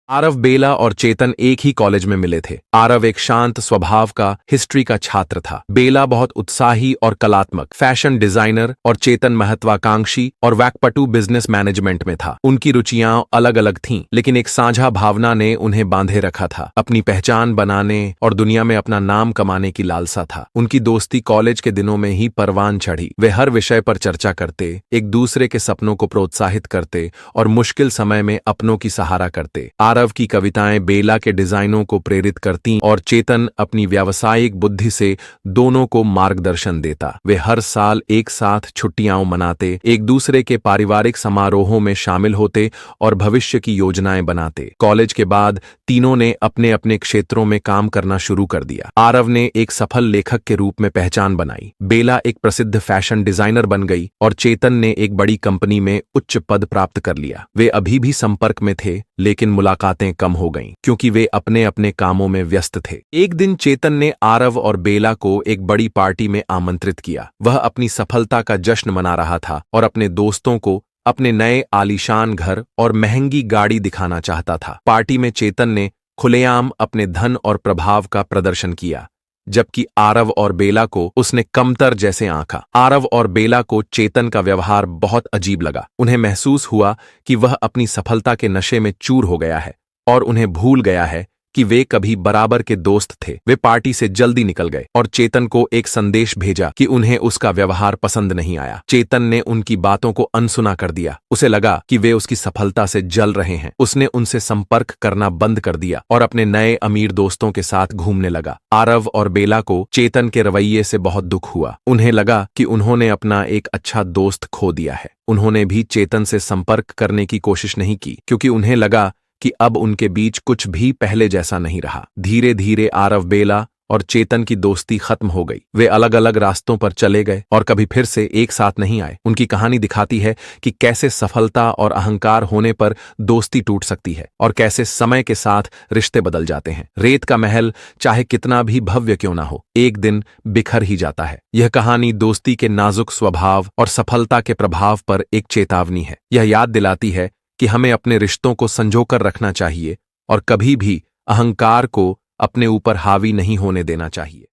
आरव, बेला और चेतन एक ही कॉलेज में मिले थे। आरव एक शांत स्वभाव का हिस्ट्री का छात्र था। बेला बहुत उत्साही और कलात्मक फैशन डिजाइनर और चेतन महत्वाकांक्षी और वैकपटु बिजनेस मैनेजमेंट में था। उनकी रुचियां अलग अलग थीं, लेकिन एक साझा भावना ने उन्हें बांधे रखा था, अपनी पहचान बनाने और दुनिया में अपना नाम कमाने की लालसा था। उनकी दोस्ती कॉलेज के दिनों में ही परवान चढ़ी। वे हर विषय पर चर्चा करते, एक दूसरे के सपनों को प्रोत्साहित करते और मुश्किल समय में अपनों की सहारा करते। आरव की कविताएं बेला के डिजाइनों को प्रेरित करती और चेतन अपनी व्यावसायिक बुद्धि से दोनों को मार्गदर्शन देता। वे हर साल एक साथ छुट्टियां मनाते, एक दूसरे के पारिवारिक समारोहों में शामिल होते और भविष्य की योजनाएं बनाते। कॉलेज के बाद तीनों ने अपने अपने क्षेत्रों में काम करना शुरू कर दिया। आरव ने एक सफल लेखक के रूप में पहचान बनाई, बेला एक प्रसिद्ध फैशन डिजाइनर बन गई और चेतन ने एक बड़ी कंपनी में उच्च पद प्राप्त कर लिया। वे अभी भी संपर्क में थे, लेकिन मुलाकातें कम हो गईं क्योंकि वे अपने अपने कामों में व्यस्त थे। एक दिन चेतन ने आरव और बेला को एक बड़ी पार्टी में आमंत्रित किया। वह अपनी सफलता का जश्न मना रहा था और अपने दोस्तों को अपने नए आलीशान घर और महंगी गाड़ी दिखाना चाहता था। पार्टी में चेतन ने खुलेआम अपने धन और प्रभाव का प्रदर्शन किया, जबकि आरव और बेला को उसने कमतर जैसे आंका। आरव और बेला को चेतन का व्यवहार बहुत अजीब लगा। उन्हें महसूस हुआ कि वह अपनी सफलता के नशे में चूर हो गया है और उन्हें भूल गया है कि वे कभी बराबर के दोस्त थे। वे पार्टी से जल्दी निकल गए और चेतन को एक संदेश भेजा कि उन्हें उसका व्यवहार पसंद नहीं आया। चेतन ने उनकी बातों को अनसुना कर दिया। उसे लगा कि वे उसकी सफलता से जल रहे हैं। उसने उनसे संपर्क करना बंद कर दिया और अपने नए अमीर दोस्तों के साथ घूमने लगा। आरव और बेला को चेतन के रवैये से बहुत दुख हुआ। उन्हें लगा कि उन्होंने अपना एक अच्छा दोस्त खो दिया है। उन्होंने भी चेतन से संपर्क करने की कोशिश नहीं की क्योंकि उन्हें लगा कि अब उनके बीच कुछ भी पहले जैसा नहीं रहा। धीरे धीरे आरव, बेला और चेतन की दोस्ती खत्म हो गई। वे अलग अलग रास्तों पर चले गए और कभी फिर से एक साथ नहीं आए। उनकी कहानी दिखाती है कि कैसे सफलता और अहंकार होने पर दोस्ती टूट सकती है और कैसे समय के साथ रिश्ते बदल जाते हैं। रेत का महल चाहे कितना भी भव्य क्यों ना हो, एक दिन बिखर ही जाता है। यह कहानी दोस्ती के नाजुक स्वभाव और सफलता के प्रभाव पर एक चेतावनी है। यह याद दिलाती है कि हमें अपने रिश्तों को संजोकर रखना चाहिए और कभी भी अहंकार को अपने ऊपर हावी नहीं होने देना चाहिए।